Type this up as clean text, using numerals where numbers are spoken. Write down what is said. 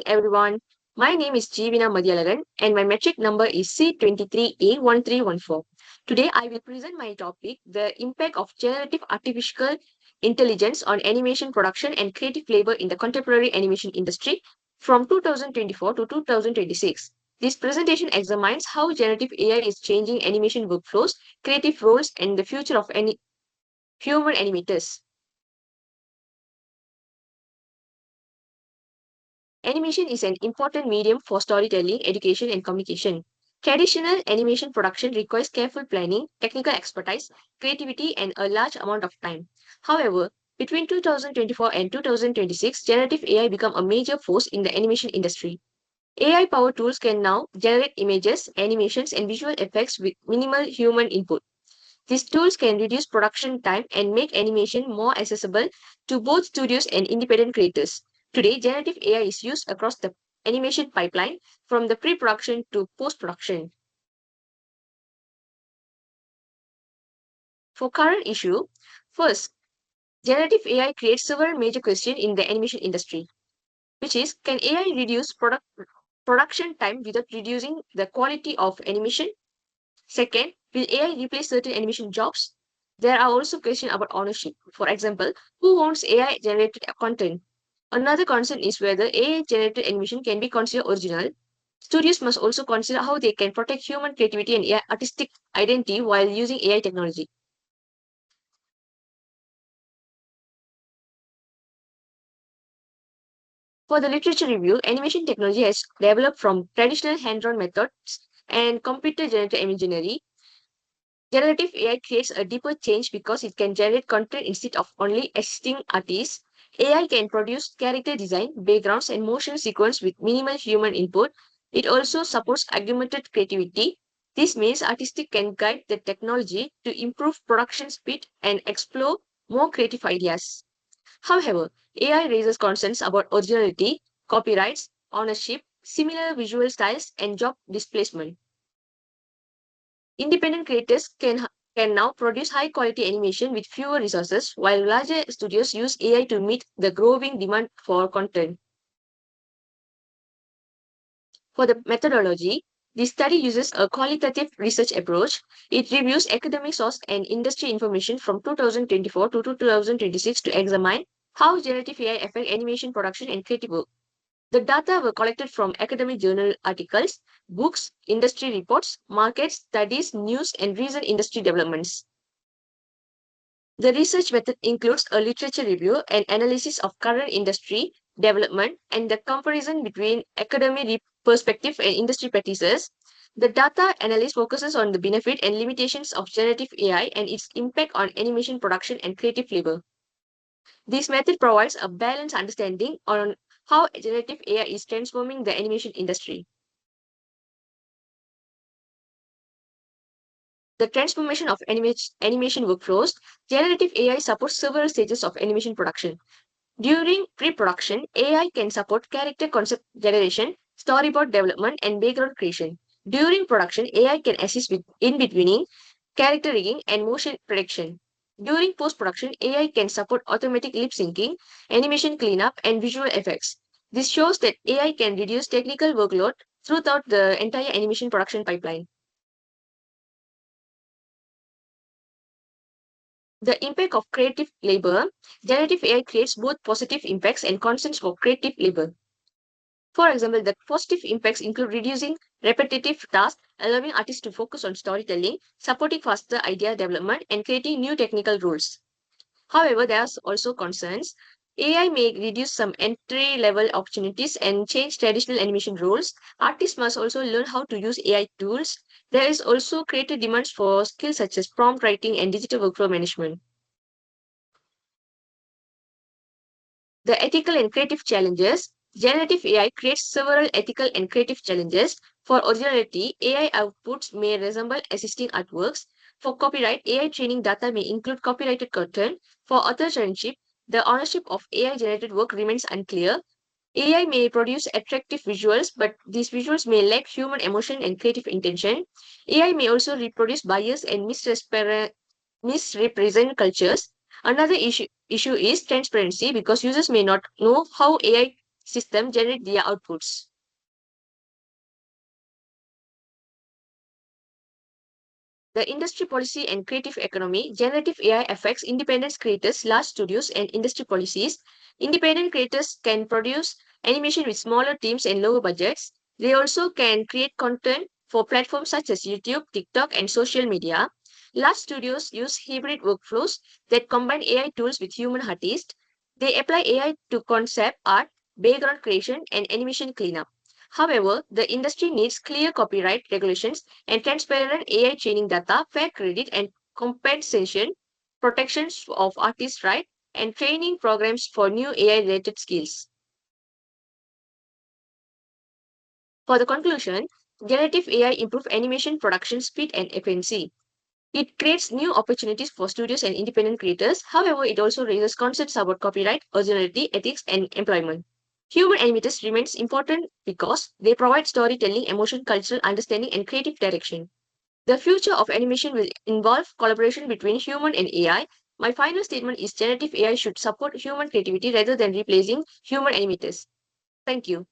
everyone. My name is Jeevina Madhyalaran and my metric number is C23A1314. Today I will present my topic, the impact of generative artificial intelligence on animation production and creative labor in the contemporary animation industry from 2024 to 2026. This presentation examines how generative AI is changing animation workflows, creative roles, and the future of any human animators. Animation is an important medium for storytelling, education, and communication. Traditional animation production requires careful planning, technical expertise, creativity, and a large amount of time. However, between 2024 and 2026, generative AI become a major force in the animation industry. AI-powered tools can now generate images, animations, and visual effects with minimal human input. These tools can reduce production time and make animation more accessible to both studios and independent creators. Today, generative AI is used across the animation pipeline from the pre-production to post-production. For current issue, first, generative AI creates several major questions in the animation industry, which is, can AI reduce production time without reducing the quality of animation? Second, will AI replace certain animation jobs? There are also questions about ownership. For example, who owns AI generated content? Another concern is whether AI generated animation can be considered original. Studios must also consider how they can protect human creativity and AI artistic identity while using AI technology. For the literature review, animation technology has developed from traditional hand-drawn methods and computer-generated imagery. Generative AI creates a deeper change because it can generate content instead of only assisting artists. AI can produce character design, backgrounds, and motion sequence with minimal human input. It also supports augmented creativity. This means artists can guide the technology to improve production speed and explore more creative ideas. However, AI raises concerns about originality, copyrights, ownership, similar visual styles, and job displacement. Independent creators can now produce high quality animation with fewer resources, while larger studios use AI to meet the growing demand for content. For the methodology, the study uses a qualitative research approach. It reviews academic source and industry information from 2024 to 2026 to examine how generative AI affect animation production and creative work. The data were collected from academic journal articles, books, industry reports, market studies, news, and recent industry developments. The research method includes a literature review and analysis of current industry development and the comparison between academic perspective and industry practices. The data analysis focuses on the benefit and limitations of generative AI and its impact on animation production and creative labor. This method provides a balanced understanding on how generative AI is transforming the animation industry. The transformation of animation workflows, generative AI supports several stages of animation production. During pre-production, AI can support character concept generation, storyboard development, and background creation. During production, AI can assist with in-betweening, character rigging, and motion prediction. During post-production, AI can support automatic lip syncing, animation cleanup, and visual effects. This shows that AI can reduce technical workload throughout the entire animation production pipeline. The impact of creative labor, generative AI creates both positive impacts and concerns for creative labor. For example, the positive impacts include reducing repetitive tasks, allowing artists to focus on storytelling, supporting faster idea development, and creating new technical rules. However, there are also concerns. AI may reduce some entry level opportunities and change traditional animation rules. Artists must also learn how to use AI tools. There is also greater demands for skills such as prompt writing and digital workflow management. The ethical and creative challenges. Generative AI creates several ethical and creative challenges. For originality, AI outputs may resemble existing artworks. For copyright, AI training data may include copyrighted content. For authorship, the ownership of AI generated work remains unclear. AI may produce attractive visuals, but these visuals may lack human emotion and creative intention. AI may also reproduce bias and misrepresent cultures. Another issue is transparency because users may not know how AI system generate their outputs. The industry policy and creative economy, generative AI affects independent creators, large studios, and industry policies. Independent creators can produce animation with smaller teams and lower budgets. They also can create content for platforms such as YouTube, TikTok, and social media. Large studios use hybrid workflows that combine AI tools with human artists. They apply AI to concept art, background creation, and animation cleanup. However, the industry needs clear copyright regulations and transparent AI training data, fair credit and compensation, protections of artists' rights, and training programs for new AI-related skills. For the conclusion, generative AI improves animation production speed and efficiency. It creates new opportunities for studios and independent creators. However, it also raises concerns about copyright, originality, ethics, and employment. Human animators remains important because they provide storytelling, emotion, cultural understanding, and creative direction. The future of animation will involve collaboration between human and AI. My final statement is generative AI should support human creativity rather than replacing human animators. Thank you.